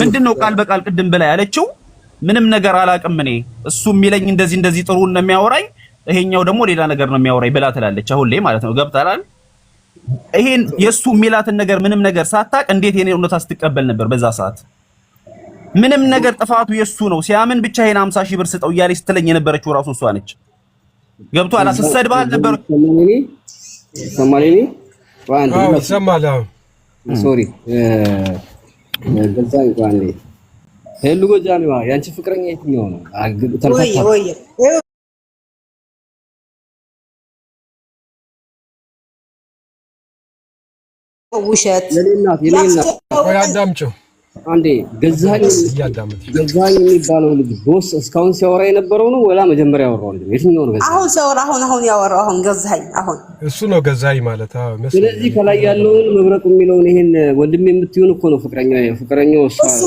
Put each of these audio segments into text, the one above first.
ምንድነው ቃል በቃል ቅድም በላይ ያለችው ምንም ነገር አላቅም እኔ እሱ የሚለኝ እንደዚህ ጥሩ ነው የሚያወራኝ ይሄኛው ደግሞ ሌላ ነገር ነው የሚያወራኝ ብላ ትላለች አሁን ላይ ማለት ነው ገብታላል ይሄን የሱ የሚላትን ነገር ምንም ነገር ሳታቅ እንዴት የኔ እውነት አስተቀበል ነበር በዛ ሰዓት ምንም ነገር ጥፋቱ የሱ ነው ሲያምን ብቻ ይሄን 50 ሺህ ብር ስጠው ያለች ስትለኝ የነበረችው ራሱ እሷ ነች ገብቷል አሰሰድባል ነበር ሰማለኝ ሰማላ ሶሪ ገዛ እንኳን ሄሉ ጎጃሚዋ ያንቺ ፍቅረኛ የትኛው ነው ወይ ውሸት ለኔና ወይ አዳምጪው አንዴ ገዛኝ የሚባለው ልጅ ቦስ እስካሁን ሲያወራ የነበረው ነው ወላ መጀመሪያ ያወራው እንዴ የትኛው ነው ገዛኝ አሁን ሲያወራ አሁን ያወራው አሁን ገዛኝ አሁን እሱ ነው ገዛኝ ማለት መስለ ስለዚህ ከላይ ያለውን መብረቁ የሚለውን ይሄን ወንድሜ የምትዩን እኮ ነው ፍቅረኛው እሱ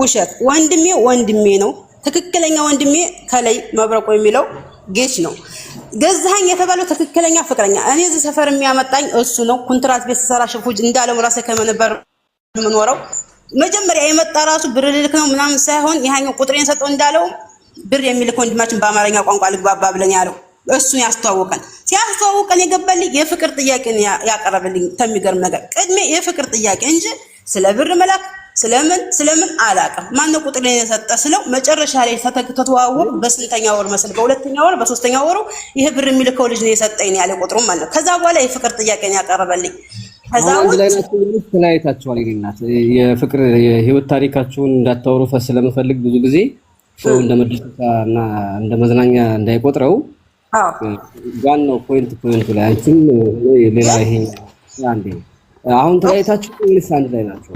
ውሸት ወንድሜ ነው ትክክለኛ ወንድሜ ከላይ መብረቁ የሚለው ጌች ነው ገዛኝ የተባለው ትክክለኛ ፍቅረኛ እኔ እዚህ ሰፈር የሚያመጣኝ እሱ ነው ኮንትራት ቤት ሰራ ሽፉጅ እንዳለው ራሴ ከመነበር ምንወራው መጀመሪያ የመጣ ራሱ ብር ልልክ ነው ምናምን ሳይሆን ይሄኛው ቁጥሬን ሰጠው እንዳለው ብር የሚልክ ወንድማችን በአማርኛ ቋንቋ ልግባባ ብለን ያለው እሱን ሲያስተዋውቀን የገባልኝ የፍቅር ጥያቄ ያቀረበልኝ ተሚገርም ነገር ቅድሜ የፍቅር ጥያቄ እንጂ ስለ ብር መላክ ስለምን አላቀም ማነው ቁጥሬን የሰጠ ስለው መጨረሻ ላይ ተተዋወቅ በስንተኛ ወር መስል በሁለተኛ ወር በሶስተኛ ወሩ ይሄ ብር የሚልከው ልጅ ነው የሰጠኝ ያለ ቁጥሩ ማለት ከዛ በኋላ የፍቅር ጥያቄ ያቀረበልኝ አንድ ላይ ናችሁ ተለያይታችኋል ይልናት የፍቅር የህይወት ታሪካችሁን እንዳታወሩ ስለምፈልግ ብዙ ጊዜ ሰው እንደመደሰታና እንደመዝናኛ እንዳይቆጥረው ዋናው ፖይንቱ ላይ አንቺም ሌላ ይሄ አንዴ አሁን ተለያይታችሁ ወይስ አንድ ላይ ናችሁ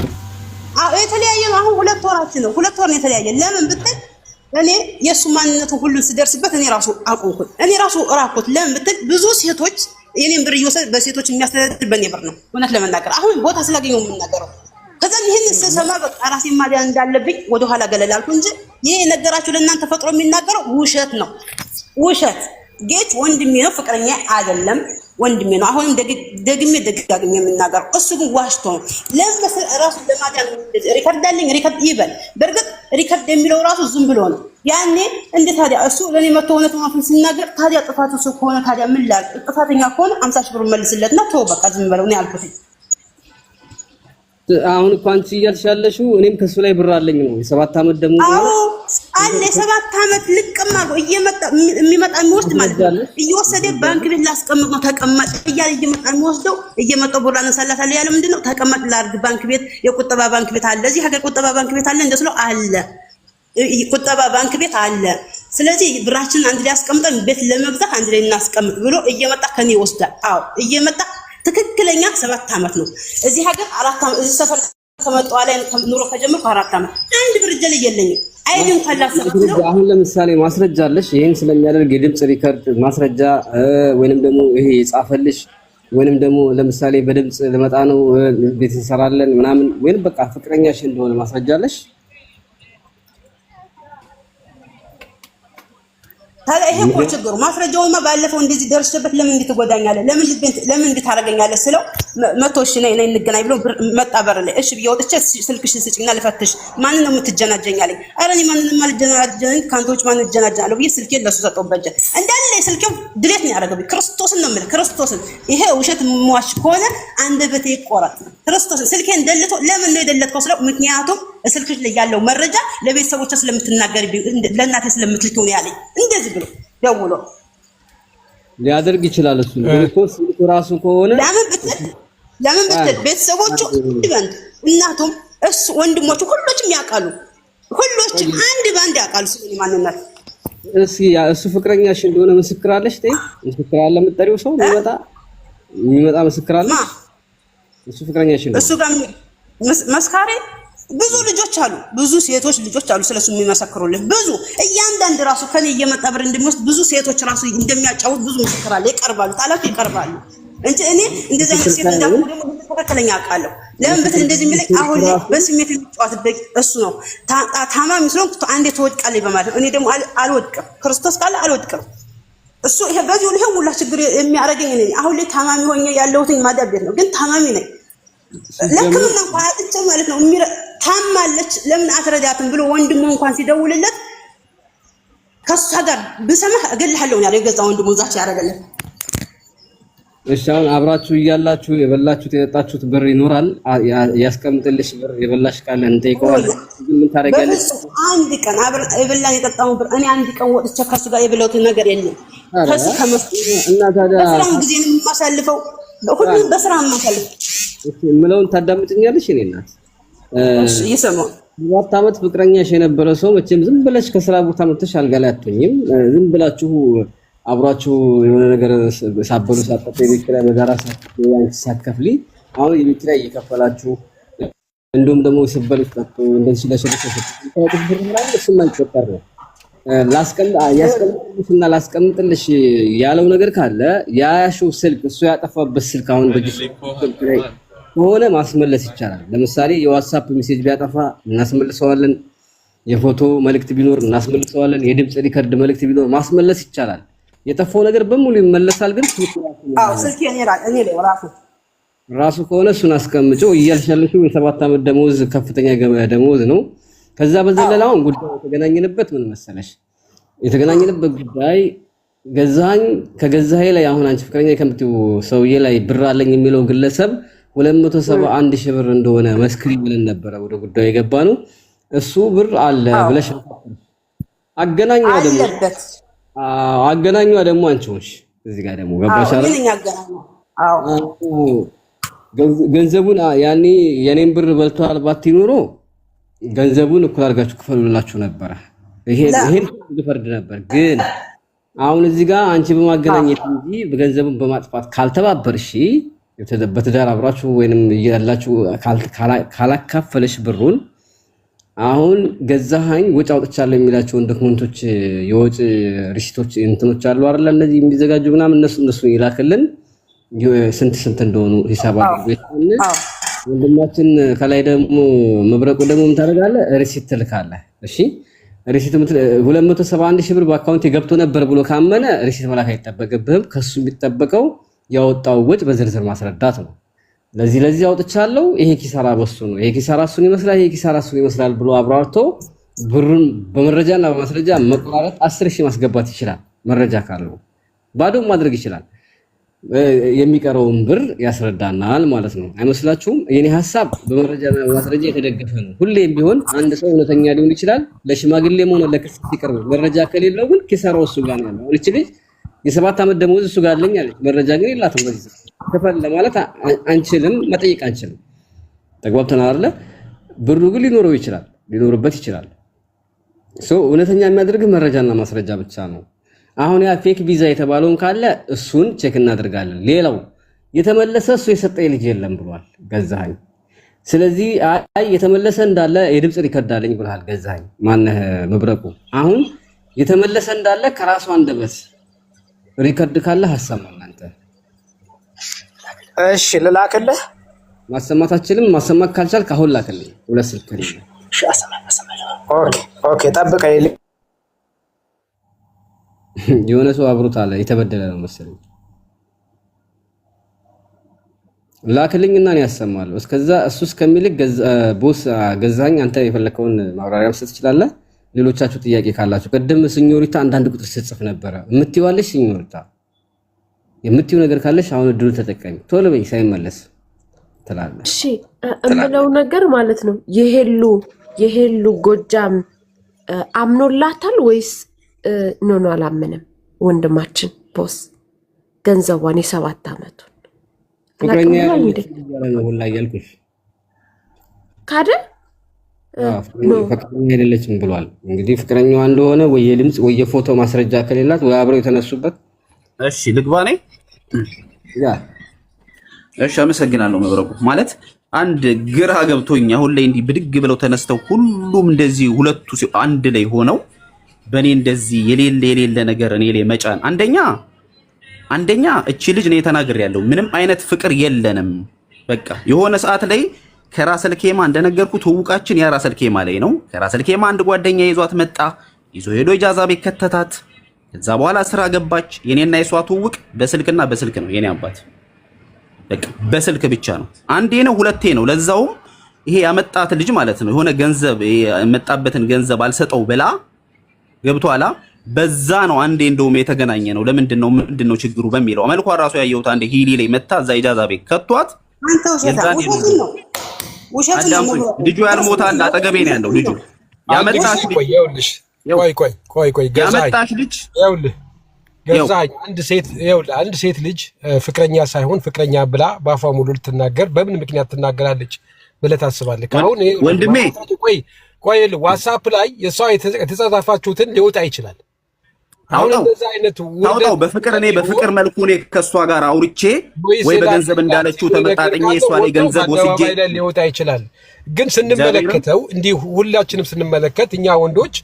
የተለያየ ነው አሁን 2 ወራችን ነው 2 ወር ነው የተለያየ ለምን ብትል እኔ የሱ ማንነቱ ሁሉ ሲደርስበት እኔ ራሱ አቆንኩት እኔ ራሱ ራቆት ለምን ብትል ብዙ ሴቶች የኔን ብር እየወሰደ በሴቶች የሚያስተዳድር በኔ ብር ነው እውነት ለመናገር አሁን ቦታ ስላገኘው የምናገረው ከዛ ይሄን ስሰማ በቃ ራሴ ማዲያ እንዳለብኝ ወደ ኋላ ገለላልኩ እንጂ ይሄ ነገራችሁ ለእናንተ ፈጥሮ የሚናገረው ውሸት ጌች ወንድሜ ነው ፍቅረኛ አይደለም ወንድሜ ነው አሁንም ደግሜ የምናገረው እሱ ግን ዋሽቶ ነው ለምን ራሱ ለማዳን ሪከርድ አለኝ ሪከርድ ይበል በርግጥ ሪከርድ የሚለው ራሱ ዝም ብሎ ነው ያኔ እንደ ታዲያ እሱ ለኔ መጥቶ እውነቱን ሲናገር ታዲያ ጥፋቱ እሱ ከሆነ ታዲያ ምን ላድርግ ጥፋተኛ ከሆነ 50 ሺህ ብር መልስለትና ተው በቃ ዝም በለው ነው ያልኩት አሁን እኮ አንቺ እያልሽ ያለሽው እኔም ከሱ ላይ ብር አለኝ ነው የ7 አመት ደሞ አለ 7 አመት ልቅም አድርጎ የሚመጣ የሚወስድ ማለት ነው እየወሰደ ባንክ ቤት ላስቀምጥ ነው ተቀመጥ እያለ እየመጣው ብር አነሳላታል ያለ ምንድነው ተቀመጥ ላርግ ባንክ ቤት የቁጠባ ባንክ ቤት አለ እዚህ ሀገር ቁጠባ ባንክ ቤት አለ እንደስለው አለ ቁጠባ ባንክ ቤት አለ ስለዚህ ብራችን አንድ ላይ አስቀምጠን ቤት ለመግዛት አንድ ላይ እናስቀምጥ ብሎ እየመጣ ከኔ ይወስዳል እየመጣ ትክክለኛ 7 አመት ነው እዚህ ሀገር 4 አመት እዚህ ሰፈር ከመጣው ላይ ኑሮ ከጀመርኩ 4 አመት አንድ ብር እጄ ላይ የለኝም አይደን ካላሰበው አሁን ለምሳሌ ማስረጃ አለሽ ይሄን ስለሚያደርግ የድምጽ ሪከርድ ማስረጃ ወይንም ደግሞ ይሄ የጻፈልሽ ወይንም ደግሞ ለምሳሌ በድምጽ ለመጣ ነው ቤት እንሰራለን ምናምን ወይንም በቃ ፍቅረኛሽ እንደሆነ ማስረጃ አለሽ ታዲያ ይሄ እኮ ችግሩ ማስረጃውማ ባለፈው እንደዚህ ደርሰበት ለምን እንድትጎዳኛለህ ለምን እንድታረጋኛለህ ስለው መቶሽ ነይ እንገናኝ ብሎ መጣ በር ላይ እሺ ብዬ ወጥቼ ስልክሽን ስጪና ልፈትሽ ማን ነው የምትጀናጀኛለኝ ኧረ እኔ ማንንም አልጀናጀኝ ካንቶች ማን ጀናጀናለሁ ብዬ ስልኬን ለሱ ሰጠውበት እንዳለ ስልኬው ድሌት ነው ያደረገብኝ ክርስቶስን ነው የምልህ ክርስቶስን ይሄ ውሸትሟሽ ከሆነ አንደበቴ ይቆረጥ ክርስቶስን ስልኬን ደልቶ ለምን ነው የደለትከው ስለው ምክንያቱም ስልክሽ ላይ ያለው መረጃ ለቤተሰቦቿ ስለምትናገር ለእናቴ ስለምትልከው ነው ያለኝ እንደዚህ ብሎ ደውሎ ሊያደርግ ይችላል እሱ ሪፖርት ራሱ ከሆነ ለምን ብትል ቤተሰቦቹ ይበንት እናቱም እሱ ወንድሞቹ ሁሉም ያውቃሉ ሁሉም አንድ ባንድ ያውቃሉ ስለኔ ማንነት እሱ ፍቅረኛሽ እንደሆነ ምስክር አለሽ ምስክር አለ የምትጠሪው ሰው የሚመጣ ምስክር አለ እሱ ፍቅረኛሽ እንደሆነ እሱ ጋር መስካሪ ብዙ ልጆች አሉ ብዙ ሴቶች ልጆች አሉ ስለሱ የሚመሰክሩልኝ ብዙ እያንዳንዱ ራሱ ከኔ እየመጣ ብር እንደሚወስድ ብዙ ሴቶች ራሱ እንደሚያጫውት ብዙ ምስክር አለ ይቀርባሉ ታላቅ ይቀርባሉ እንጂ እኔ እንደዚህ አይነት ሴት እንዳልኩ ደግሞ ተከክለኛ አውቃለሁ ለምን ብትል እንደዚህ የሚለኝ አሁን በስሜት የሚጫወትበት እሱ ነው ታማሚ ስለሆንኩ አንዴ ተወድቃለች በማለት እኔ ደግሞ አልወድቅም ክርስቶስ ካለ አልወድቅም እሱ ይሄ በዚሁ ነው ሁላ ችግር የሚያረጋኝ እኔ አሁን ላይ ታማሚ ሆኜ ያለሁትኝ ማዳብ ቤት ነው ግን ታማሚ ነኝ ለክምና ቋጥቼ ማለት ነው ታማለች ለምን አትረዳትም ብሎ ወንድሙ እንኳን ሲደውልለት ከሷ ጋር ብሰማህ እገልሃለሁ ያለው የገዛ ወንድሙ ዛቻ ያደረገለት። እሺ አሁን አብራችሁ እያላችሁ የበላችሁት የጠጣችሁት ብር ይኖራል? ያስቀምጥልሽ ብር የበላሽ ካለ እንጠይቀዋለን። ምን ታደርጊያለሽ? አንድ ቀን የበላን የጠጣው ብር እኔ አንድ ቀን ወጥቼ ከሱ ጋር የበላሁት ነገር የለም። ከሱ እና ታዲያ በስራም ጊዜ ነው የማሳልፈው፣ ሁሉም በስራ ማሳልፍ። እሺ የምለውን ታዳምጥኛለሽ? እኔ እናት እሺ ይሰማው 7 ዓመት ፍቅረኛሽ የነበረ ሰው መቼም ዝም ብለሽ ከስራ ቦታ መጥተሽ አልጋ ላይ አትሆኝም። ዝም ብላችሁ አብራችሁ የሆነ ነገር ሳበሉ ሳጠጡ የቤት ኪራይ በጋራ ሳትከፍሊ አሁን የቤት ኪራይ እየከፈላችሁ እንደውም ደግሞ ሲበሉ ጠጡ እንደዚህ ስለሸለሸ ነው ያስቀምጥልሽና ላስቀምጥልሽ ያለው ነገር ካለ ያያሽው ስልክ እሱ ያጠፋበት ስልክ አሁን በጅስ ከሆነ ማስመለስ ይቻላል። ለምሳሌ የዋትስአፕ ሜሴጅ ቢያጠፋ እናስመልሰዋለን። የፎቶ መልእክት ቢኖር እናስመልሰዋለን። የድምጽ ሪከርድ መልእክት ቢኖር ማስመለስ ይቻላል። የጠፋው ነገር በሙሉ ይመለሳል። ግን ስልክ እኔ ራሱ ከሆነ እሱን አስቀምጪው እያልሻለሽው የ7 ዓመት ደሞዝ ከፍተኛ ደሞዝ ነው። ከዛ በዘለላው ጉዳይ የተገናኘንበት ምን መሰለሽ? የተገናኘንበት ጉዳይ ገዛኝ ከገዛኝ ላይ አሁን አንቺ ፍቅረኛ ከምትው ሰውዬ ላይ ብር አለኝ የሚለው ግለሰብ 271 ሺህ ብር እንደሆነ መስክሪ ብለን ነበር ወደ ጉዳዩ የገባ ነው። እሱ ብር አለ ብለሽ አገናኙ ደግሞ አንቺ ሆንሽ እዚህ ጋር ደግሞ ገባሽ አይደል? ገንዘቡን ያኔ የኔን ብር በልቷል ባትይ ኖሮ ገንዘቡን እኩል አድርጋችሁ ክፈሉላችሁ ነበር። ይሄን ልፈርድ ነበር። ግን አሁን እዚህ ጋር አንቺ በማገናኘት እንጂ በገንዘቡን በማጥፋት ካልተባበርሽ በትዳር አብራችሁ ወይንም እያላችሁ ካላካፈለሽ ብሩን አሁን ገዛኸኝ ወጪ አውጥቻለሁ የሚላቸውን ዶክመንቶች የወጪ ሪሲቶች እንትኖች አሉ አይደል? እነዚህ የሚዘጋጁ ምናምን እነሱ ይላክልን ስንት እንደሆኑ ሂሳብ አድርገን ወንድማችን ከላይ ደግሞ መብረቁ ደግሞ ምን ታደርጋለህ? ሪሲት ትልካለህ። እሺ ሪሲት 271 ሺህ ብር በአካውንት ገብቶ ነበር ብሎ ካመነ ሪሲት መላክ አይጠበቅብህም። ከሱ የሚጠበቀው ያወጣው ወጭ በዝርዝር ማስረዳት ነው። ለዚህ አውጥቻለሁ፣ ይሄ ኪሳራ በሱ ነው፣ ይሄ ኪሳራ እሱን ይመስላል፣ ይሄ ኪሳራ እሱን ይመስላል ብሎ አብራርቶ ብሩን በመረጃና በማስረጃ መቆራረጥ 10 ሺህ ማስገባት ይችላል። መረጃ ካለው ባዶ ማድረግ ይችላል። የሚቀረውን ብር ያስረዳናል ማለት ነው። አይመስላችሁም? የኔ ሐሳብ በመረጃና በማስረጃ የተደገፈ ነው። ሁሌም ቢሆን አንድ ሰው እውነተኛ ሊሆን ይችላል። ለሽማግሌም ሆነ ለክስ ሲቀርብ መረጃ ከሌለው ግን ኪሳራው እሱ ጋር ነው ያለው። እቺ ልጅ የ7 ዓመት ደሞዝ እሱ ጋር አለኝ አለች። መረጃ ግን የላትም። በዚህ ከፈል ለማለት አንችልም፣ መጠየቅ አንችልም። ተግባብተናል አይደል? ብሩ ግን ሊኖርበት ይችላል። እውነተኛ የሚያደርግ መረጃና ማስረጃ ብቻ ነው። አሁን ያ ፌክ ቪዛ የተባለውን ካለ እሱን ቼክ እናደርጋለን። ሌላው የተመለሰ እሱ የሰጠኝ ልጅ የለም ብሏል ገዛኸኝ። ስለዚህ አይ የተመለሰ እንዳለ የድምጽ ሪከርድ አለኝ ብሏል ገዛኸኝ። ማነህ መብረቁ አሁን የተመለሰ እንዳለ ከራሱ አንደበት ሪከርድ ካለ ሐሳብና አንተ እሺ ልላክልህ። ማሰማታችንም ማሰማት ካልቻልክ አሁን ላክልኝ። ሁለት ስልክ ነው። እሺ ኦኬ ጠብቀኝ። የሆነ ሰው አብሮት አለ የተበደለ ነው መሰለኝ። ላክልኝና እኔ ያሰማለሁ። እስከዛ እሱ እስከሚልክ ቦስ ገዛኸኝ አንተ የፈለከውን ማብራሪያ መስጠት ትችላለህ። ሌሎቻችሁ ጥያቄ ካላችሁ ቀደም ሲኞሪታ አንዳንድ ቁጥር ስትጽፍ ነበረ የምትይዋለሽ። ሲኞሪታ የምትይው ነገር ካለሽ አሁን እድሉ ተጠቀሚ። ቶሎ በይ ሳይመለስ ትላለህ። እሺ እምለው ነገር ማለት ነው የሄሉ ጎጃም አምኖላታል ወይስ ኖ አላመነም? ወንድማችን ቦስ ገንዘቧን የ7 ዓመቱን ፍቅረኛ ያለ ነው ሁላ ያልኩሽ ካደ ፍቅረኛ አይደለችም ብሏል። እንግዲህ ፍቅረኛዋ እንደሆነ ወይ የድምጽ ወይ የፎቶ ማስረጃ ከሌላት ወይ አብረው የተነሱበት። እሺ ልግባ ነኝ። እሺ አመሰግናለሁ መብረቁ። ማለት አንድ ግራ ገብቶኝ አሁን ላይ እንዲህ ብድግ ብለው ተነስተው ሁሉም እንደዚህ ሁለቱ አንድ ላይ ሆነው በእኔ እንደዚህ የሌለ ነገር እኔ ላይ መጫን። አንደኛ እቺ ልጅ ነው የተናገር ያለው ምንም አይነት ፍቅር የለንም። በቃ የሆነ ሰዓት ላይ ከራሰል ኬማ እንደነገርኩ ትውውቃችን ያራሰል ኬማ ላይ ነው። ከራሰል ኬማ አንድ ጓደኛ ይዟት መጣ። ይዞ ሄዶ ኢጃዛ ቤት ከተታት። ከዛ በኋላ ስራ ገባች። የኔና የሷ ትውውቅ በስልክና በስልክ ነው። የኔ አባት በቃ በስልክ ብቻ ነው። አንዴ ነው ሁለቴ ነው። ለዛውም ይሄ ያመጣት ልጅ ማለት ነው የሆነ ገንዘብ የመጣበትን ገንዘብ አልሰጠው ብላ ገብቷላ። በዛ ነው አንዴ እንደውም የተገናኘ ነው። ምንድነው ችግሩ በሚለው መልኳ ራሱ ያየሁት አንዴ ሂሊ ላይ መታ እዛ ኢጃዛ ቤት ከቷት። ልጁ ያልሞታ አለ አጠገቤ ነው ያለው ልጁ ያመጣሽ ልጅ ገዛኝ አንድ ሴት ልጅ ፍቅረኛ ሳይሆን ፍቅረኛ ብላ ባፏ ሙሉ ልትናገር በምን ምክንያት ትናገራለች ብለህ ታስባለህ? አሁን ወንድሜ ቆይ ዋትስአፕ ላይ የሷ የተጻጻፋችሁትን ሊወጣ ይችላል። አሁን እንደዛ አይነት ታውጣው በፍቅር መልኩ እኔ ከሷ ጋር አውርቼ ወይ በገንዘብ እንዳለችው ተመጣጣኝ እሷ ላይ ገንዘብ ወስጄ ሊወጣ ይችላል። ግን ስንመለከተው እንዲህ ሁላችንም ስንመለከት እኛ ወንዶች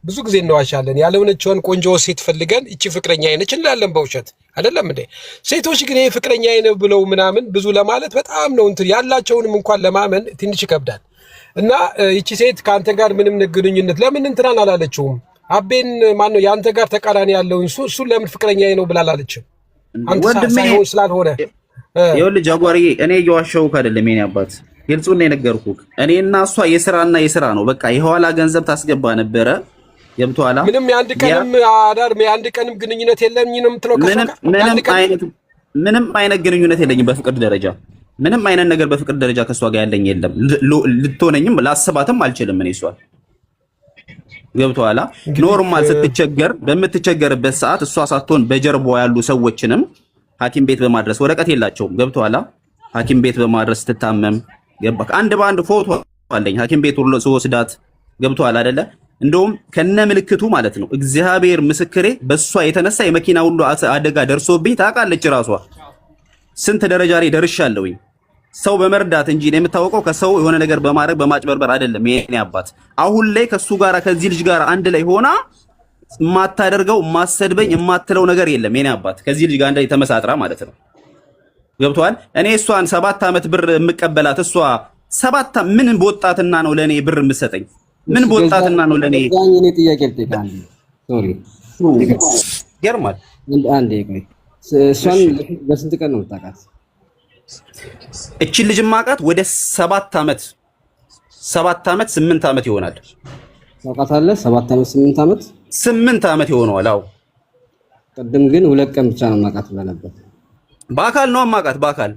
ብዙ ጊዜ እንዋሻለን። ያለውነችውን ቆንጆ ሴት ፈልገን እቺ ፍቅረኛ አይነች እንላለን በውሸት አይደለም እንዴ? ሴቶች ግን ይሄ ፍቅረኛ አይነ ብለው ምናምን ብዙ ለማለት በጣም ነው እንትን ያላቸውንም እንኳን ለማመን ትንሽ ይከብዳል። እና እቺ ሴት ካንተ ጋር ምንም ግንኙነት ለምን እንትናን አላለችውም? አቤን ማን ነው ያንተ ጋር ተቃራኒ ያለው እሱ ለምን ፍቅረኛ ነው ብላ አላለችም? አንተ ሳይሆን ስላልሆነ ይኸውልህ ጃጓሪ እኔ እየዋሸሁህ አይደለም የኔ አባት ግልጹን ነው የነገርኩህ። እኔና እሷ የስራ ነው በቃ የኋላ ገንዘብ ታስገባ ነበረ ገብቶሃል። ምንም የአንድ ቀንም አዳር የአንድ ቀንም ግንኙነት የለኝም ነው የምትለው? ምንም አይነት ግንኙነት የለኝም በፍቅር ደረጃ ምንም አይነት ነገር በፍቅር ደረጃ ከሷ ጋር ያለኝ የለም። ልትሆነኝም ላስባትም አልችልም። እኔ እሷ ገብቶሃል። ኖርማል ስትቸገር በምትቸገርበት ሰዓት እሷ ሳትሆን በጀርባዋ ያሉ ሰዎችንም ሐኪም ቤት በማድረስ ወረቀት የላቸውም ገብቶሃል። ሐኪም ቤት በማድረስ ስትታመም ገባክ። አንድ በአንድ ፎቶ አለኝ ሐኪም ቤት ሁሉ ወስዳት ገብቶሃል አይደለ? እንደውም ከነ ምልክቱ ማለት ነው። እግዚአብሔር ምስክሬ በሷ የተነሳ የመኪና ሁሉ አደጋ ደርሶብኝ ታውቃለች። ራሷ ስንት ደረጃ ላይ ደርሻለሁኝ ሰው በመርዳት እንጂ ነው የምታወቀው ከሰው የሆነ ነገር በማድረግ በማጭበርበር አይደለም። የኔ አባት አሁን ላይ ከሱ ጋር ከዚህ ልጅ ጋር አንድ ላይ ሆና የማታደርገው የማሰድበኝ የማትለው ነገር የለም። የኔ አባት ከዚህ ልጅ ጋር አንድ ላይ ተመሳጥራ ማለት ነው ገብቷል። እኔ እሷን 7 ዓመት ብር የምቀበላት እሷ 7 ምን በወጣትና ነው ለኔ ብር የምትሰጠኝ? ምን በወጣትና ነው ለኔ? እኔ ጥያቄ ልጠይቅህ። ሶሪ ገርማል። አንዴ ቆይ እሷን በስንት ቀን ነው የምታውቃት? እቺ ልጅ ማውቃት ወደ 7 ዓመት 8 ዓመት ይሆናል። ታውቃታለህ? 7 ዓመት 8 ዓመት ይሆነዋል። አዎ ቅድም ግን 2 ቀን ብቻ ነው የማውቃት ብለህ ነበር። በአካል ነው የማውቃት። በአካል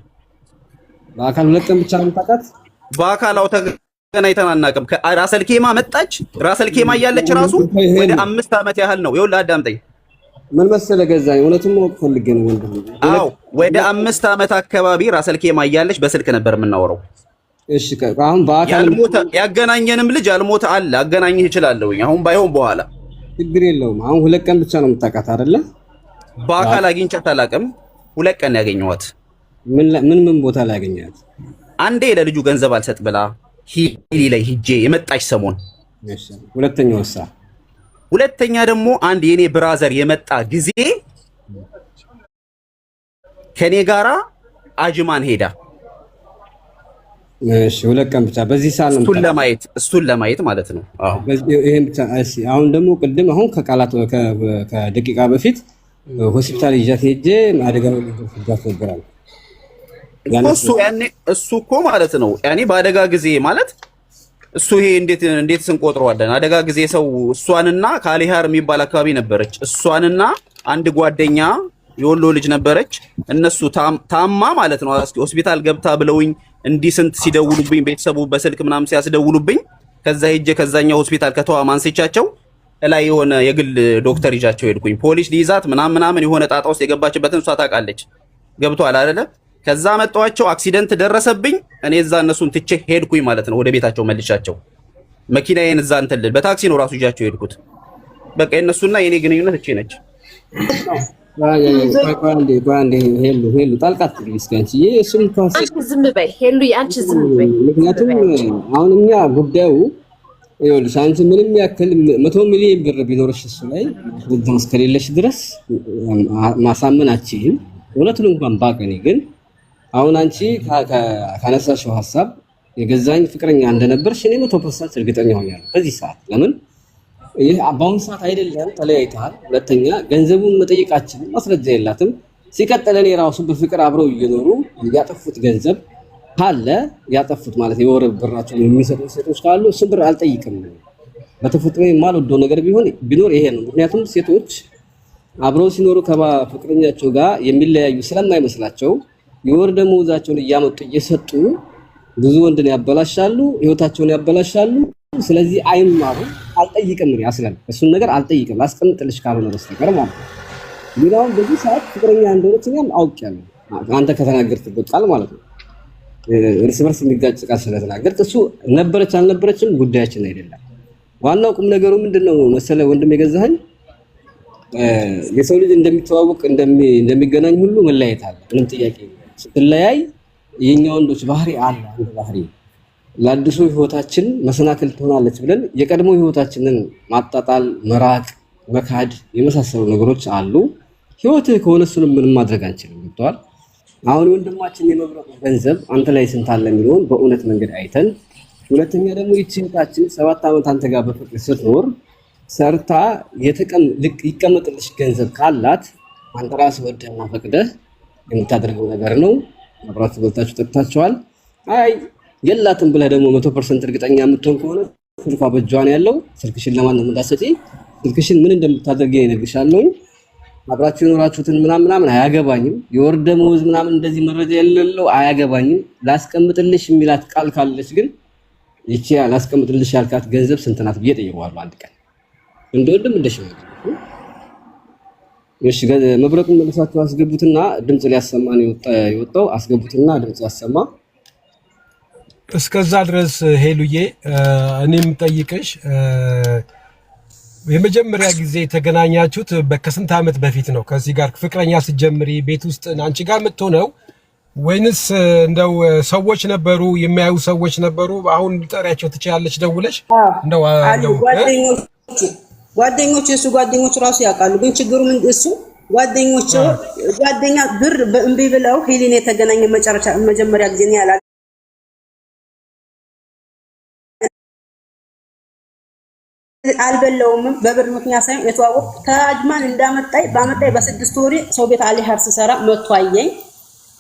2 ቀን ብቻ ነው የምታውቃት? በአካል አው ተገናኝተን አናውቅም። ከራሰል ኬማ መጣች። ራሰል ኬማ እያለች ራሱ ወደ 5 ዓመት ያህል ነው። ይኸውልህ አዳምጠኝ። ምን መሰለህ ገዛኝ፣ እውነቱን ማወቅ ፈልጌ ነው ወንድም። አዎ ወደ 5 ዓመት አካባቢ ራሰል ኬማ እያለች በስልክ ነበር የምናወራው። እሺ አሁን በአካል ያገናኘንም ልጅ አልሞተ አለ አገናኝህ እችላለሁ። አሁን ባይሆን በኋላ ችግር የለውም። አሁን 2 ቀን ብቻ ነው የምታውቃት አይደለ? በአካል አግኝቻት አላውቅም። 2 ቀን ያገኘኋት። ምን ቦታ ላይ ያገኘሃት? አንዴ ለልጁ ገንዘብ አልሰጥ ብላ ሂሊ ላይ ሂጄ የመጣች ሰሞን። እሺ ሁለተኛ ደግሞ አንድ የኔ ብራዘር የመጣ ጊዜ ከኔ ጋራ አጅማን ሄዳ። እሺ 2 ቀን ብቻ በዚህ ሰዓት ነው እሱን ለማየት ማለት ነው። አዎ ይሄን ብቻ። እሺ አሁን ደግሞ ቅድም አሁን ከደቂቃ በፊት ሆስፒታል ይዣት ሄጄ አደጋው ሊደርስባት ነበር። እሱ እኮ ማለት ነው ያኔ በአደጋ ጊዜ ማለት እሱ ይሄ እንዴት ስንቆጥረዋለን? አደጋ ጊዜ ሰው እሷንና ካሊሃር የሚባል አካባቢ ነበረች። እሷንና አንድ ጓደኛ የወሎ ልጅ ነበረች። እነሱ ታማ ማለት ነው ሆስፒታል ገብታ ብለውኝ እንዲህ ስንት ሲደውሉብኝ ቤተሰቡ በስልክ ምናምን ሲያስደውሉብኝ ከዛ ሄጄ ከዛኛው ሆስፒታል ከተዋ ማንስቻቸው ላይ የሆነ የግል ዶክተር ይዣቸው ሄድኩኝ። ፖሊስ ሊይዛት ምናምን የሆነ ጣጣ ውስጥ የገባችበትን እሷ ታውቃለች። ገብቷል አይደለ? ከዛ መጣዋቸው አክሲደንት ደረሰብኝ። እኔ እዛ እነሱን ትቼ ሄድኩኝ ማለት ነው ወደ ቤታቸው መልሻቸው። መኪናዬን እዛ እንትን በታክሲ ነው ራሱ ይዣቸው ሄድኩት። በቃ የእነሱና የኔ ግንኙነት እቺ ነች። ሄሉ ጣልቃት እስኪ ዝም በይ ሄሉ፣ አንቺ ዝም በይ። ምክንያቱም አሁን እኛ ጉዳዩ ይኸውልሽ አንቺ ምንም ያክል 100 ሚሊዮን ብር ቢኖርሽ እሱ ላይ ጉዳዩ እስከሌለሽ ድረስ ማሳመናችን እውነቱን እንኳን ባቀኔ ግን አሁን አንቺ ካነሳሽው ሐሳብ የገዛኝ ፍቅረኛ እንደነበርሽ እኔ 100% እርግጠኛ ሆኛለሁ በዚህ ሰዓት። ለምን ይሄ በአሁኑ ሰዓት አይደለም ተለያይተሃል። ሁለተኛ ገንዘቡን መጠየቃችን ማስረጃ የላትም። ሲቀጥል እኔ ራሱ በፍቅር አብረው እየኖሩ ያጠፉት ገንዘብ ካለ ያጠፉት ማለት የወር ብራቸውን የሚሰጡ ሴቶች ካሉ እሱ ብር አልጠይቅም። በተፈጥሮ የማልወደው ነገር ቢኖር ይሄ ነው። ምክንያቱም ሴቶች አብረው ሲኖሩ ከፍቅረኛቸው ጋር የሚለያዩ ስለማይመስላቸው የወር ደመወዛቸውን እያመጡ እየሰጡ ብዙ ወንድን ያበላሻሉ፣ ህይወታቸውን ያበላሻሉ። ስለዚህ አይማሩ። አልጠይቅም ነው ያስላል። እሱን ነገር አልጠይቅም ላስቀምጥልሽ ካልሆነ በስተቀር ማለት ነው። ሌላውን በዚህ ሰዓት ፍቅረኛ እንደሆነች እኛም አውቄያለሁ። አንተ ከተናገርክበት ቃል ማለት ነው እርስ በርስ የሚጋጭ ቃል ስለተናገርክ እሱ ነበረች አልነበረችም ጉዳያችን አይደለም። ዋናው ቁም ነገሩ ምንድነው መሰለ ወንድም የገዛኸኝ የሰው ልጅ እንደሚተዋወቅ እንደሚገናኝ ሁሉ መለያየት አለ። ምንም ጥያቄ ስትለያይ የኛ ወንዶች ባህሪ አለ። አንድ ባህሪ ለአዲሱ ህይወታችን መሰናክል ትሆናለች ብለን የቀድሞ ህይወታችንን ማጣጣል፣ መራቅ፣ መካድ የመሳሰሉ ነገሮች አሉ። ህይወትህ ከሆነ እሱንም ምንም ማድረግ አንችልም። ገብቶሃል? አሁን ወንድማችን የመብረቁ ገንዘብ አንተ ላይ ስንት አለ የሚለውን በእውነት መንገድ አይተን፣ ሁለተኛ ደግሞ ይህች እህታችን 7 ዓመት አንተ ጋር በፍቅር ስትኖር ሰርታ ይቀመጥልሽ ገንዘብ ካላት አንተ ራስህ ወደህና ፈቅደህ የምታደርገው ነገር ነው። አብራችሁ በልታችሁ ጠጥታችኋል። አይ የላትም ብለህ ደግሞ 100% እርግጠኛ የምትሆን ከሆነ ስልኳ በእጇ ነው ያለው። ስልክሽን ለማንም እንዳትሰጪ፣ ስልክሽን ምን እንደምታደርጊ እነግርሻለሁ። አብራችሁ የኖራችሁትን ምናምን አያገባኝም። የወር ደመወዝ ምናምን እንደዚህ መረጃ የሌለው አያገባኝም። ላስቀምጥልሽ የሚላት ቃል ካለች ግን ይቺ ላስቀምጥልሽ ያልካት ገንዘብ ስንት ናት ብዬ ጠይቀዋለሁ አንድ ቀን እንደወድም እንደሽማግሌ። እሺ መብረቁን መልሳችሁ አስገቡትና ድምጽ ሊያሰማ ነው የወጣው። አስገቡትና ድምጽ ያሰማ። እስከዛ ድረስ ሄሉዬ እኔም ጠይቅሽ የመጀመሪያ ጊዜ የተገናኛችሁት ከስንት ዓመት በፊት ነው? ከዚህ ጋር ፍቅረኛ ስትጀምሪ ቤት ውስጥ አንቺ ጋር የምትሆነው ወይንስ እንደው ሰዎች ነበሩ? የሚያዩ ሰዎች ነበሩ? አሁን ልጠሪያቸው ትችላለች ደውለሽ? እንደው ጓደኞቹ የሱ ጓደኞቹ ራሱ ያውቃሉ። ግን ችግሩ ምን እሱ ጓደኛ ብር እምቢ ብለው ሄሊን የተገናኘ መጀመሪያ ጊዜ ነው ያላ አልበለውም በብር ምክንያት ሳይሆን የተዋወቅ ከአጅማን እንዳመጣይ በ6 ወር ሰው ቤት አሊ ሀርስ ሰራ መጥቶ አየኝ።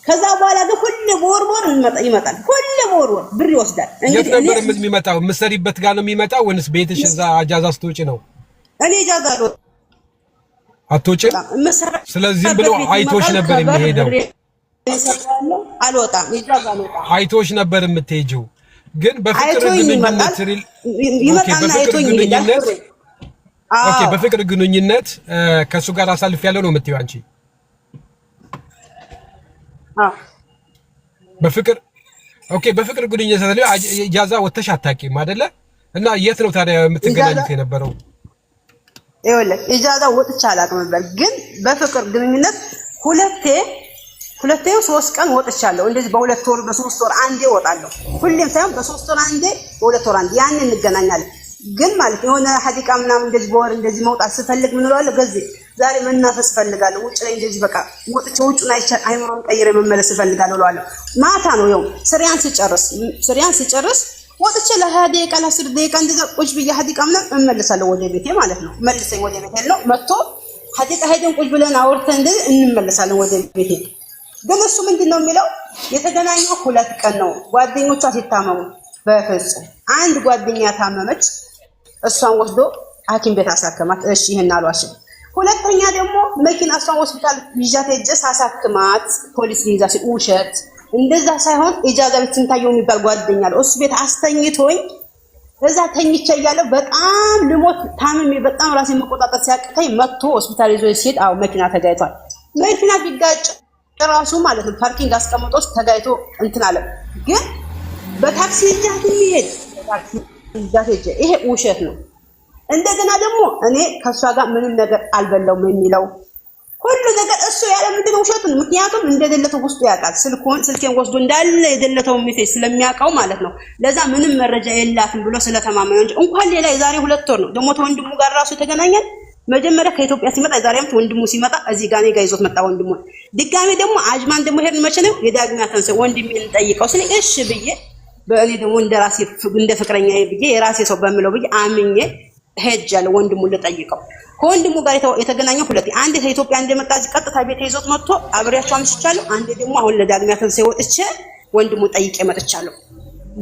ከዛ በኋላ ግን ሁሌ በወር ይመጣል። ሁሌ በወር ብር ይወስዳል። እንግዲህ ነበር የሚመጣው ምሰሪበት ጋር ነው የሚመጣው ወንስ ቤትሽ እዛ አጃዛ ስትወጪ ነው? እኔ አጃዛ ነው አትወጪም። ስለዚህ ብሎ አይቶሽ ነበር የሚሄደው። አልወጣም አጃዛ ነው አይቶሽ ነበር የምትሄጂው። ግን በፍቅር ግንኙነት ከሱ ጋር አሳልፍ ያለው ነው የምትይው አንቺ? በፍቅር ግንኙነት ላይ ኢጃዛ ወተሽ አታውቂም አይደለ? እና የት ነው ታዲያ የምትገናኙት የነበረው? ይኸውልህ ኢጃዛ ወጥቼ አላውቅም ነበር። ግን በፍቅር ግንኙነት ሁለቴ 3 ቀን ወጥቻለሁ። እንደዚህ በ2 ወር በ3 ወር አንዴ ወጣለሁ። ሁሌም ሳይሆን በ3 ወር አንዴ በ2 ወር አንዴ ያን እንገናኛለን። ግን ማለት የሆነ ሐዲቃ ምናምን እንደዚህ በወር እንደዚህ መውጣት ስፈልግ ምን እላለሁ፣ ገዚህ ዛሬ መናፈስ ፈልጋለሁ፣ ውጭ ላይ እንደዚህ በቃ ወጥቼ ውጭውን አይምሮን ቀይሬ መመለስ ፈልጋለሁ እላለሁ። ማታ ነው ይኸው ስሪያን ስጨርስ ወጥቼ ለ20 ደቂቃ ለ10 ደቂቃ እንደዛ ቁጭ ብዬ ሐዲቃ ምናምን እመለሳለሁ ወደ ቤቴ ማለት ነው። መልሰኝ ወደ ቤቴ ነው መጥቶ ሐዲቃ ሄደን ቁጭ ብለን አውርተን እንደዚህ እንመለሳለን ወደ ቤቴ። ግን እሱ ምንድነው የሚለው የተገናኘው 2 ቀን ነው። ጓደኞቿ ሲታመሙ በፍጹም አንድ ጓደኛ ታመመች፣ እሷን ወስዶ ሐኪም ቤት አሳከማት። እሺ ይሄን አልዋሽም። ሁለተኛ ደግሞ መኪና እሷን ሆስፒታል ይዣት ሄጄ ሳሳክማት ፖሊስ ይዛ ውሸት እንደዛ ሳይሆን ኢጃዛ ቤት ስንታየው የሚባል ጓደኛ አለ። እሱ ቤት አስተኝቶኝ እዛ ተኝቼ እያለሁ በጣም ልሞት ታምሜ በጣም ራሴ መቆጣጠር ሲያቅተኝ መጥቶ ሆስፒታል ይዞ ሲሄድ አው መኪና ተጋይቷል። መኪና ቢጋጭ ራሱ ማለት ነው ፓርኪንግ አስቀምጦስ ተጋይቶ እንትን አለ። ግን በታክሲ ይጃት ይሄድ ይሄ ውሸት ነው። እንደገና ደግሞ እኔ ከሷ ጋር ምንም ነገር አልበላውም የሚለው ሁሉ ነገር እሱ ያለ ምንድን ነው ውሸት ነው። ምክንያቱም እንደደለተው ውስጡ ያውቃል። ስልኬን ወስዶ እንዳለ የደለተው ሜሴጅ ስለሚያውቀው ማለት ነው። ለዛ ምንም መረጃ የላትም ብሎ ስለተማመነ እንጂ እንኳን ሌላ የዛሬ 2 ወር ነው ደግሞ ተወንድሙ ጋር ራሱ የተገናኘን። መጀመሪያ ከኢትዮጵያ ሲመጣ የዛሬ ዓመት ወንድሙ ሲመጣ እዚህ ጋር እኔ ጋር ይዞት መጣ ወንድሙ። ድጋሜ ደግሞ አጅማን ደግሞ ሄድን መቼ ነው የዳግሚያ ተንሰ ወንድሜን ጠይቀው ስለ እሺ ብዬ በእኔ ደግሞ እንደራሴ እንደ ፍቅረኛ ብዬ የራሴ ሰው በሚለው ብዬ አምኜ ሄጃለሁ ወንድሙን ልጠይቀው። ከወንድሙ ጋር የተገናኘው 2 አንዴ ከኢትዮጵያ እንደመጣ ቀጥታ ቤት ይዞት መጥቶ አብሬያቸው አምሽቻለሁ። አንዴ ደግሞ አሁን ለዳግሚያ ተንሰ ወጥቼ ወንድሙ ጠይቄ መጥቻለሁ።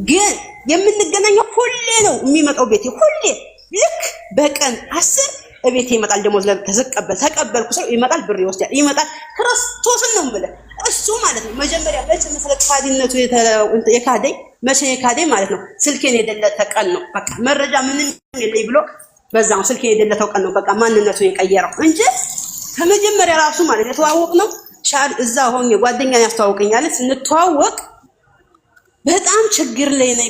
ግን የምንገናኘው ሁሌ ነው የሚመጣው ቤቴ ሁሌ ልክ በቀን 10 እቤቴ ይመጣል። ደሞዝ ተቀበልኩ ሰው ይመጣል፣ ብር ይወስዳል፣ ይመጣል። ክርስቶስን ነው የምልህ እሱ ማለት ነው መጀመሪያ መቼ መሰለህ ካዲነቱ የካደኝ መቼ የካደኝ ማለት ነው ስልኬን የደለተ ቀን ነው። በቃ መረጃ ምንም የለኝ ብሎ በዛው ስልኬን የደለተው ቀን ነው በቃ ማንነቱ የቀየረው እንጂ ከመጀመሪያ ራሱ ማለት የተዋወቅነው ሻል እዛ ሆኜ ጓደኛዬ ያስተዋወቀኛል። ስንተዋወቅ በጣም ችግር ላይ ነኝ።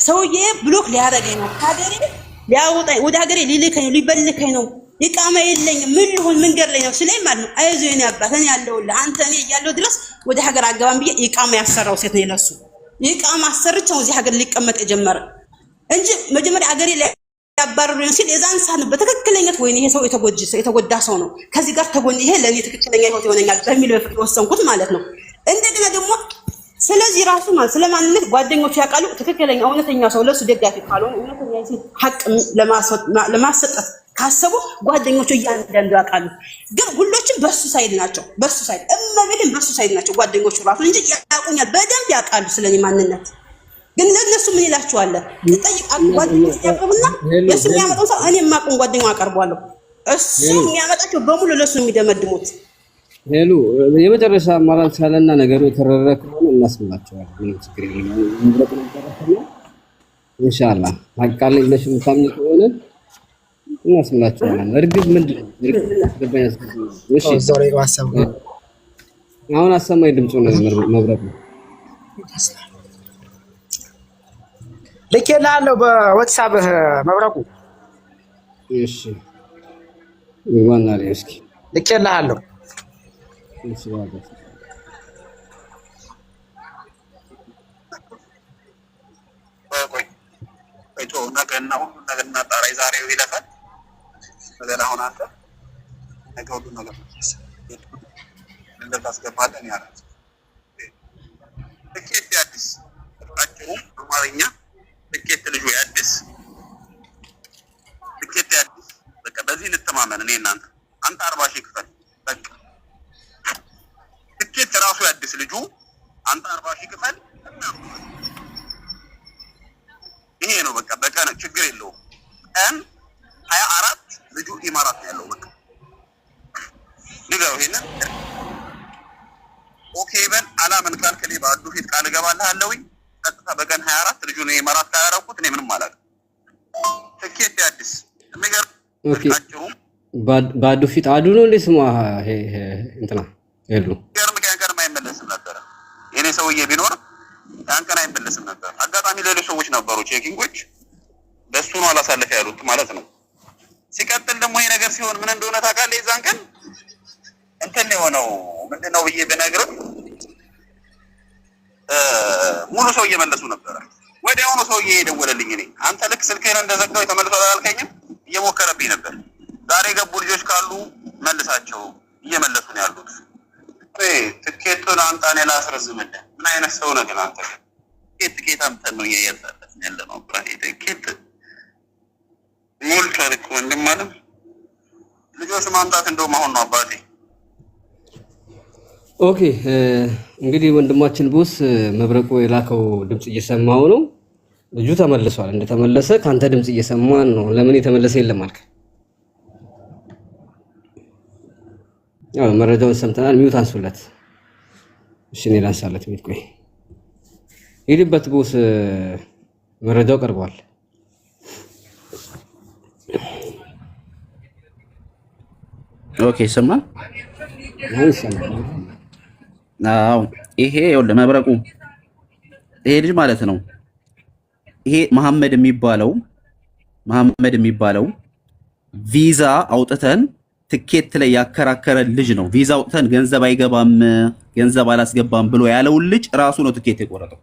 ሰውዬ ብሎክ ሊያደርገኝ ነው፣ ሀገሬ ሊያወጣኝ ወደ ሀገሬ ሊልከኝ ሊበልከኝ ነው፣ ኢቃማ የለኝም ምን ልሁን መንገድ ላይ ነው ስለኝ ማለት ነው። አይዞህ የኔ አባት እኔ ያለሁልህ አንተ እኔ እያለሁ ድረስ ወደ ሀገር አገባም ብዬ ኢቃማ ያሰራው ሴት ነው ለሱ ኢቃማ አሰርቼው እዚህ ሀገር ሊቀመጥ የጀመረ እንጂ መጀመሪያ ሀገሬ ላይ ያባረሩኝ ሲል የዛን ሰዓት ነው በትክክለኛት ወይኔ ይሄ ሰው የተጎዳ ሰው ነው ከዚህ ጋር ተጎን ይሄ ለኔ ትክክለኛ ህይወት ይሆነኛል በሚል በፍቅር ወሰንኩት ማለት ነው። እንደገና ደግሞ ስለዚህ ራሱ ማለት ስለማንነት ጓደኞቹ ያውቃሉ። ትክክለኛ እውነተኛ ሰው ለሱ ደጋፊ ካልሆነ እውነተኛ ሴት ሀቅ ለማሰጠት ካሰቡ ጓደኞቹ እያንዳንዱ ያውቃሉ። ግን ሁሎችም በሱ ሳይድ ናቸው። በሱ ሳይድ እመቤትን በሱ ሳይድ ናቸው ጓደኞቹ ራሱ እንጂ ያውቁኛል፣ በደንብ ያውቃሉ ስለኔ ማንነት። ግን ለነሱ ምን ይላችኋል? ጠይቃሉ። ጓደኞቹ ያቀርቡና የሱ የሚያመጣው ሰው እኔ የማውቀውን ጓደኛው አቀርባለሁ። እሱ የሚያመጣቸው በሙሉ ለሱ የሚደመድሙት ሄሉ የመጨረሻ አማራጭ ካለና ነገሩ የተረረ ከሆነ እናስምላቸዋለን። ምንም ችግር የለም። ምንድነው ተረፈና ኢንሻአላህ ሀቃል ለሽ ምታምኝ ከሆነ እናስምላቸዋለን። እርግብ ምንድነው ገባኝ። እሺ ዛሬ ዋሰብ አሁን አሰማኝ ድምጹ ነው መብረቅ ነው። ልኬልሃለሁ በዋትስአፕ መብረቁ። እሺ ይዋና እስኪ ልኬልሃለሁ። እሺ ዋጋ ቆይቶ ነገና ሁሉ ነገና ጣራይ ዛሬው ይለፋል። ነገር አሁን አንተ ነገ ሁሉ ነገር እንደታስገባለን ያለው ትኬት አዲስ አጭሩ አማርኛ ትኬት ልጁ አዲስ ትኬት አዲስ በቃ በዚህ ልተማመን እኔ እናንተ አንተ 40 ሺህ ክፈል በቃ ትኬት ራሱ አዲስ ልጁ አንተ 40 ሺህ ክፈል። ይሄ ነው በቃ በቀን ችግር የለውም። ቀን 24 ልጁ ኢማራት ያለው በቃ ንገረው ይሄንን ኦኬ በል አላምን ካልከሌ ባዱ ፊት ቃል እገባልሃለሁኝ ቀጥታ በቀን 24 ልጁ ነው ኢማራት ካያረኩት እኔ ምንም አላውቅም። ትኬት አዲስ የሚገርም ኦኬ ባዱ ፊት አዱ ነው እንዴ ስሟ ይሄ እንትና ሄሉ ገርም አይመለስም ነበር የኔ ሰውዬ ቢኖር ያንቀን አይመለስም ነበር። አጋጣሚ ሌሎች ሰዎች ነበሩ ቼኪንጎች በሱ ነው አላሳለፈ ያሉት ማለት ነው። ሲቀጥል ደግሞ ይሄ ነገር ሲሆን ምን እንደሆነ ታውቃለህ? የዛን ቀን እንትን የሆነው ምንድነው ብዬ ብነግርህ ሙሉ ሰው እየመለሱ ነበር። ወዲያውኑ ሰውዬ የደወለልኝ እኔ አንተ ልክ ስልክህን እንደዘጋው የተመለሰው አላልከኝም? እየሞከረብኝ ነበር። ዛሬ ገቡ ልጆች ካሉ መልሳቸው እየመለሱ ነው ያሉት። ትኬቱን አንተ እኔ ላስረዝምልህ። ምን አይነት ሰው ነህ ግን አንተ? ትኬት አምጥተን ነው እያያዛለን ያለ ነው። ትኬት ሞልቷል እኮ ወንድም ማለት ልጆች ማምጣት እንደውም አሁን ነው አባቴ። ኦኬ እንግዲህ ወንድማችን ቦስ መብረቁ የላከው ድምጽ እየሰማው ነው። ልጁ ተመልሷል። እንደተመለሰ ካንተ ድምጽ እየሰማን ነው። ለምን የተመለሰ የለም አልከ? ያው መረጃውን ሰምተናል። ሚውት አንሱለት። እሺ እኔ ላንሳለት ሚውት። ቆይ ሄድበት ቦስ መረጃው ቀርቧል። ኦኬ ይሰማል። አዎ ይሄ ይኸውልህ መብረቁ ይሄ ልጅ ማለት ነው። ይሄ መሐመድ የሚባለው ቪዛ አውጥተን ትኬት ላይ ያከራከረ ልጅ ነው። ቪዛ አውጥተን ገንዘብ አይገባም ገንዘብ አላስገባም ብሎ ያለውን ልጅ ራሱ ነው ትኬት የቆረጠው።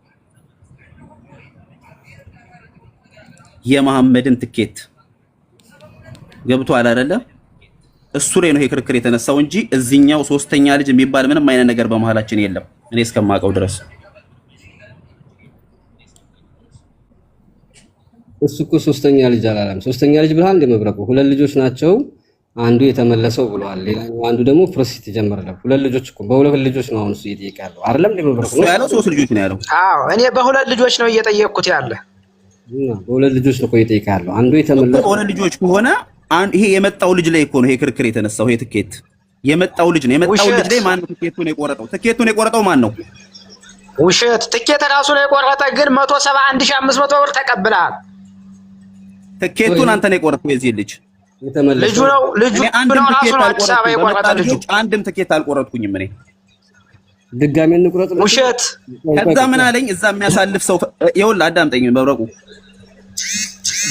የመሐመድን ትኬት ገብቷል አይደለ? እሱ ላይ ነው ይሄ ክርክር የተነሳው እንጂ እዚህኛው ሶስተኛ ልጅ የሚባል ምንም አይነት ነገር በመሃላችን የለም እኔ እስከማውቀው ድረስ። እሱ እኮ ሶስተኛ ልጅ አላለም። ሶስተኛ ልጅ ብለሃል እንደ መብረቁ ሁለት ልጆች ናቸው። አንዱ የተመለሰው ብለዋል። ሌላኛው አንዱ ደግሞ ፕሮሰስ ተጀመረለ። ሁለት ልጆች እኮ በሁለት ልጆች ነው አሁን እሱ እየጠየቀ ያለው አይደለም እንዴ? መብረቁ ነው ያለው 3 ልጆች ነው ያለው። አዎ እኔ በሁለት ልጆች ነው እየጠየቅኩት ያለ። በሁለት ልጆች ነው እኮ እየጠየቀ ያለው። አንዱ የተመለሰው በሁለት ልጆች ከሆነ ይሄ የመጣው ልጅ ላይ እኮ ነው ይሄ ክርክር የተነሳው። ይሄ ትኬት የመጣው ልጅ ነው። የመጣው ልጅ ላይ ማን ነው ትኬቱን የቆረጠው? ትኬቱን የቆረጠው ማን ነው? ውሸት። ትኬት ራሱ ነው የቆረጠ፣ ግን 171500 ብር ተቀብለሃል። ትኬቱን አንተ ነው የቆረጠው የዚህ ልጅ ልጁ ነው ራሱ ነው አዲስ አበባ የቆረጠ ልጁ። አንድም ትኬት አልቆረጥኩኝም እኔ። ድጋሜ እንቁረጥ። ውሸት። ከዛ ምን አለኝ እዛ የሚያሳልፍ ሰው ይኸውልህ፣ አዳምጠኝ መብረቁ።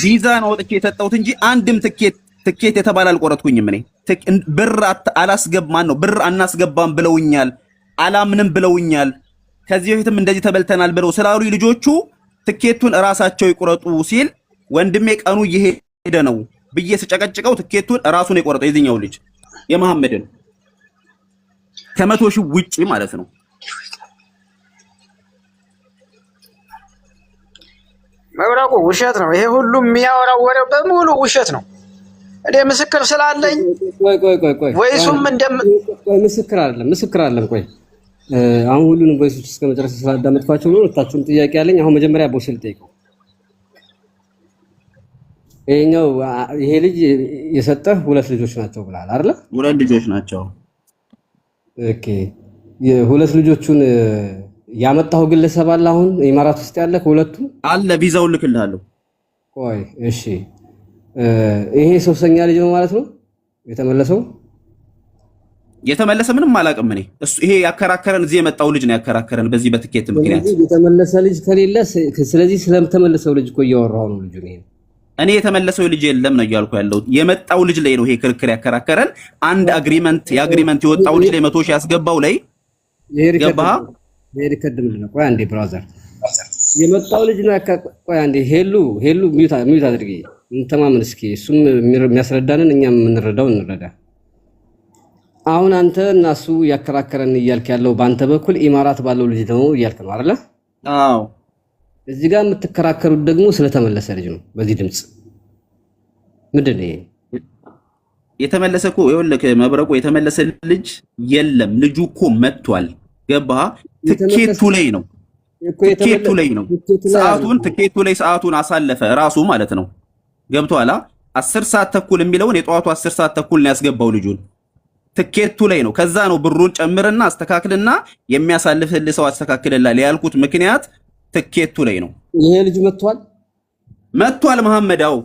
ቪዛ ነው ወጥቼ የሰጠሁት እንጂ አንድም ትኬት የተባለ አልቆረጥኩኝም እኔ። ብር አላስገባም ነው ብር አናስገባም ብለውኛል፣ አላምንም ብለውኛል። ከዚህ በፊትም እንደዚህ ተበልተናል ብለው ስላሉ ልጆቹ ትኬቱን እራሳቸው ይቆረጡ ሲል ወንድሜ ቀኑ እየሄደ ነው ብዬ ስጨቀጭቀው ትኬቱን ራሱን የቆረጠው የዚህኛው ልጅ የመሐመድን ከ100 ሺህ ውጪ ማለት ነው። መብረቁ ውሸት ነው። ይሄ ሁሉም የሚያወራው ወሬ በሙሉ ውሸት ነው። እኔ ምስክር ስላለኝ ቆይ ወይሱም ምስክር አይደለም። ቆይ አሁን ሁሉንም ቮይሶች እስከ መጨረሻ ስላዳመጥኳቸው ነው። ወጣችሁም ጥያቄ ያለኝ አሁን መጀመሪያ ቦስል ጠይቀው። ይሄ ልጅ የሰጠህ 2 ልጆች ናቸው ብለሃል አይደል? 2 ልጆች ናቸው። ኦኬ የሁለት ልጆቹን ያመጣው ግለሰብ አለ አሁን ኢማራት ውስጥ ያለ ከሁለቱ አለ። ቪዛውን ልክልሃለሁ። ቆይ እሺ፣ ይሄ ሶስተኛ ልጅ ነው ማለት ነው የተመለሰው? የተመለሰ ምንም አላውቅም እኔ። እሱ ይሄ ያከራከረን እዚህ የመጣው ልጅ ነው ያከራከረን በዚህ በትኬት ምክንያት። የተመለሰ ልጅ ከሌለ ስለዚህ ስለተመለሰው ልጅ እኮ እያወራሁ ነው። ልጁ ነው እኔ የተመለሰው ልጅ የለም ነው እያልኩ ያለው። የመጣው ልጅ ላይ ነው ይሄ ክርክር ያከራከረን። አንድ የአግሪመንት የወጣው ልጅ ላይ 100 ሺህ ያስገባው ላይ ገባህ? የሪከርድ ምንድን ነው? ቆይ አንዴ ብራዘር፣ የመጣው ልጅ ነው ቆይ አንዴ ሄሉ ሚዩት አድርጊ። እንተማመን እስኪ። እሱም የሚያስረዳንን እኛም የምንረዳው እንረዳ። አሁን አንተ እና እሱ ያከራከረን እያልክ ያለው በአንተ በኩል ኢማራት ባለው ልጅ ነው እያልክ ነው አይደለ? አዎ። እዚህ ጋር የምትከራከሩት ደግሞ ስለተመለሰ ልጅ ነው። በዚህ ድምጽ ምንድን ነው የተመለሰ እኮ ይኸውልህ መብረቁ የተመለሰ ልጅ የለም። ልጁ እኮ መጥቷል። ገባህ? ትኬቱ ላይ ነው ትኬቱ ላይ ሰዓቱን አሳለፈ ራሱ ማለት ነው። ገብቶሃል? 10 ሰዓት ተኩል የሚለውን የጠዋቱ 10 ሰዓት ተኩል ነው ያስገባው ልጁን። ትኬቱ ላይ ነው። ከዛ ነው ብሩን ጨምርና አስተካክልና የሚያሳልፍልህ ሰው አስተካክልላል ያልኩት ምክንያት ትኬቱ ላይ ነው። ይሄ ልጅ መጥቷል መሐመድ። አው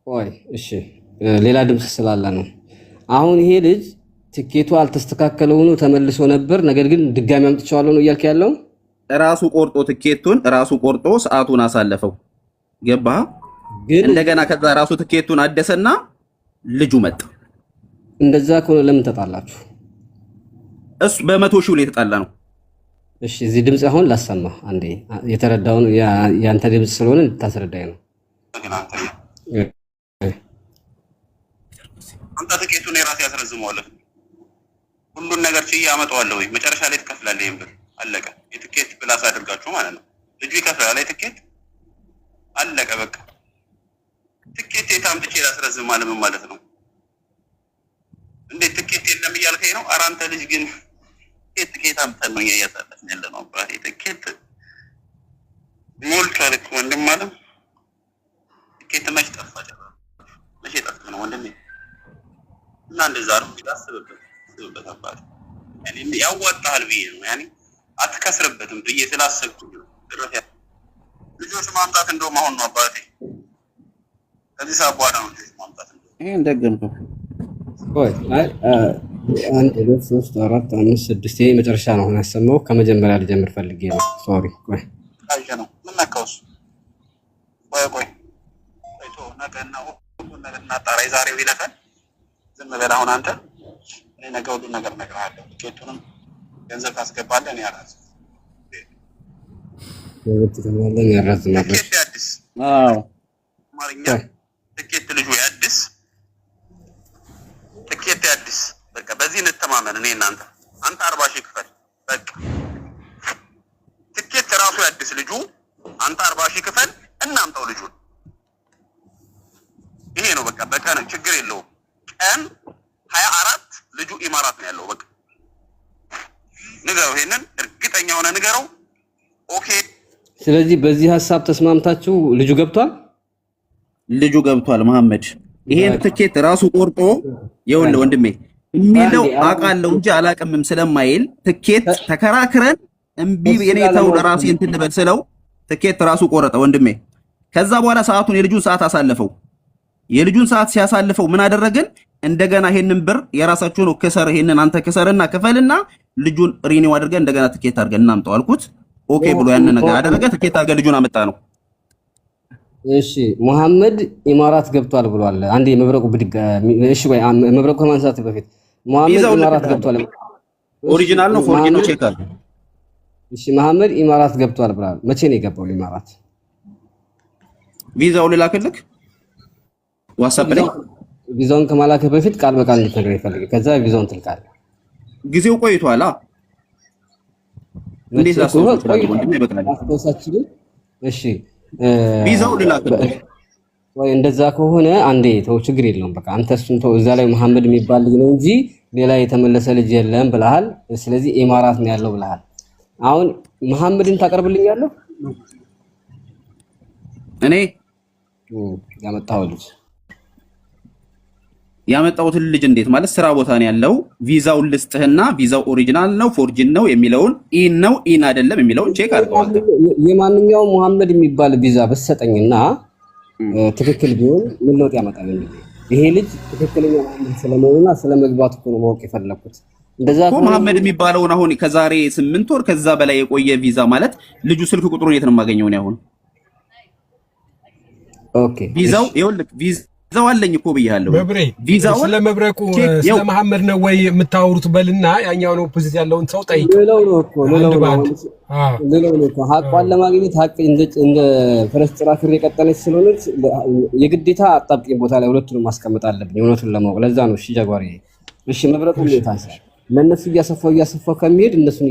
ቆይ እሺ፣ ሌላ ድምጽ ስላለ ነው። አሁን ይሄ ልጅ ትኬቱ አልተስተካከለው ነው ተመልሶ ነበር፣ ነገር ግን ድጋሚ አምጥቻለሁ ነው እያልክ ያለው? ራሱ ቆርጦ ትኬቱን ራሱ ቆርጦ ሰዓቱን አሳለፈው። ገባህ? እንደገና ከዛ ራሱ ትኬቱን አደሰና ልጁ መጣ። እንደዛ ከሆነ ለምን ተጣላችሁ? እሱ በ100 ሺህ ላይ ተጣላ ነው። እሺ እዚህ ድምጽ አሁን ላሰማ አንዴ፣ የተረዳውን ያንተ ድምጽ ስለሆነ ልታስረዳኝ ነው። አንተ ትኬቱን የራሴ ያስረዝመዋለሁ፣ ሁሉን ነገር ችዬ አመጣዋለሁ። መጨረሻ ላይ ትከፍላለህ። ይሄን ብር አለቀ። የትኬት ፕላስ አድርጋችሁ ማለት ነው። ልጁ ይከፍላል። ትኬት አለቀ በቃ። ትኬት የታምጥቼ ላስረዝም ማለት ምን ማለት ነው? እንዴት ትኬት የለም እያልከኝ ነው? ኧረ አንተ ልጅ ግን ትኬት አምጥተን ነው እያሳለፍን ያለ ነው። አባቴ ትኬት ሞልቷል እኮ ወንድም ማለት ትኬት መች ጠፋ? መቼ ጠፋ ነው ወንድሜ? እና እንደዛ ነው። አስብበት አባቴ። እኔ ያዋጣሃል ብዬ ነው ያኔ አትከስርበትም ብዬ ስላሰብኩኝ ነው። ልጆች ማምጣት እንደውም አሁን ነው አባቴ። ከዚህ ሰዓት በኋላ ነው ልጆች ማምጣት እንደውም ይሄን ደገምከው። ቆይ 1 2 3 4 5 6 ይሄ መጨረሻ ነው ያሰማው። ከመጀመሪያ ልጀምር ፈልጌ ነው። ሶሪ ቆይ አይጀ ነው ምን ነካውስ? ቆይ ነገና ሁሉ ነገር እናጣራ። ዛሬው ይለፈን። ዝም በል አሁን አንተ። እኔ ነገ ሁሉ ነገር እነግርሃለሁ። ትኬቱንም ገንዘብ ታስገባለህ። እኔ አላዝ ትኬት ያድስ። አዎ ማርኛ ትኬት ልጁ ያድስ። ትኬት ያድስ። በቃ በዚህ እንተማመን። እኔ እናንተ አንተ 40 ሺህ ክፈል በቃ። ትኬት ራሱ ያድስ ልጁ። አንተ 40 ሺህ ክፈል እናምጣው ልጁን። ይሄ ነው በቃ። በቀን ችግር የለውም። ቀን ኢማራት ነው ያለው። በቃ ንገረው፣ ይሄንን እርግጠኛ ሆነ ንገረው። ኦኬ። ስለዚህ በዚህ ሐሳብ ተስማምታችሁ ልጁ ገብቷል? ልጁ ገብቷል መሐመድ። ይሄን ትኬት ራሱ ቆርጦ ይኸውልህ ወንድሜ የሚለው አውቃለሁ እንጂ አላቅምም ስለማይል ትኬት ተከራክረን እምቢ የኔ ተው ለራሴ እንትን ልበል ስለው ትኬት ራሱ ቆረጠ ወንድሜ። ከዛ በኋላ ሰዓቱን የልጁን ሰዓት አሳለፈው። የልጁን ሰዓት ሲያሳልፈው ምን አደረግን? እንደገና ይሄንን ብር የራሳችሁን ከሰር ይሄንን አንተ ከሰርና ክፈልና ልጁን ሪኒው አድርገን እንደገና ትኬት አድርገን እናምጣው አልኩት። ኦኬ ብሎ ያን ነገር አደረገ። ትኬት አድርገን ልጁን አመጣ ነው። እሺ መሐመድ ኢማራት ገብቷል ብሏል። አንዴ መብረቁ ብድግ እሺ ወይ መብረቁ ከማንሳት በፊት መሐመድ ኢማራት ገብቷል። ኦሪጂናል ነው ፎርጂ ነው ቼክ አድርግ። እሺ መሐመድ ኢማራት ገብቷል ብሏል። መቼ ነው የገባው ኢማራት? ቪዛው ልላክልክ ዋትስአፕ ላይ። ቪዛውን ከማላከ በፊት ቃል በቃል እንድትነግረኝ ይፈልግ። ከዛ ቪዛውን ትልካለህ። ጊዜው ቆይቷል። እንዴት ላስታውስ ወንድሜ? በቃ አስተውሳችሁ። እሺ ቪዛው ልላክልክ ወይ? እንደዛ ከሆነ አንዴ ተው፣ ችግር የለውም። በቃ አንተ እሱን ተው። እዛ ላይ መሐመድ የሚባል ልጅ ነው እንጂ ሌላ የተመለሰ ልጅ የለም ብለሃል። ስለዚህ ኢማራት ነው ያለው ብለሃል። አሁን መሐመድን ታቀርብልኛለህ? እኔ ያመጣሁትን ልጅ እንዴት ማለት ስራ ቦታ ነው ያለው። ቪዛውን ልስጥህና ቪዛው ኦሪጂናል ነው ፎርጂን ነው የሚለውን ኢን ነው ኢን አይደለም የሚለውን ቼክ አድርገዋል። የማንኛውም መሐመድ የሚባል ቪዛ በሰጠኝና ትክክል ቢሆን ምን ለውጥ ያመጣል? ይሄ ልጅ ትክክለኛ መሐመድ ስለመሆኑና ስለመግባቱ ነው ማወቅ የፈለኩት። እንደዛ እኮ መሐመድ የሚባለውን አሁን ከዛሬ 8 ወር ከዛ በላይ የቆየ ቪዛ ማለት ልጁ ስልክ ቁጥሩን የት ነው የማገኘው ነው አሁን? ኦኬ ቪዛው ይኸውልህ ቪዛው አለኝ እኮ ብያለሁ። ቪዛው ስለ መብረቁ ስለ መሐመድ ነው ወይ የምታወሩት? በልና ያኛውን ኦፖዚት ያለውን ሰው ጠይቅ። ሌላው ነው እኮ ሐቋን ለማግኘት ሐቅ እንደ ፈረስ ጭራ ክር የቀጠለች ስለሆነች የግዴታ አጣብቂኝ ቦታ ላይ ሁለቱንም ማስቀመጥ አለብኝ እውነቱን ለማወቅ። ለዛ ነው እሺ ጃጓሪ። እሺ መብረቁ ለነሱ እያሰፋው ከሚሄድ እነሱን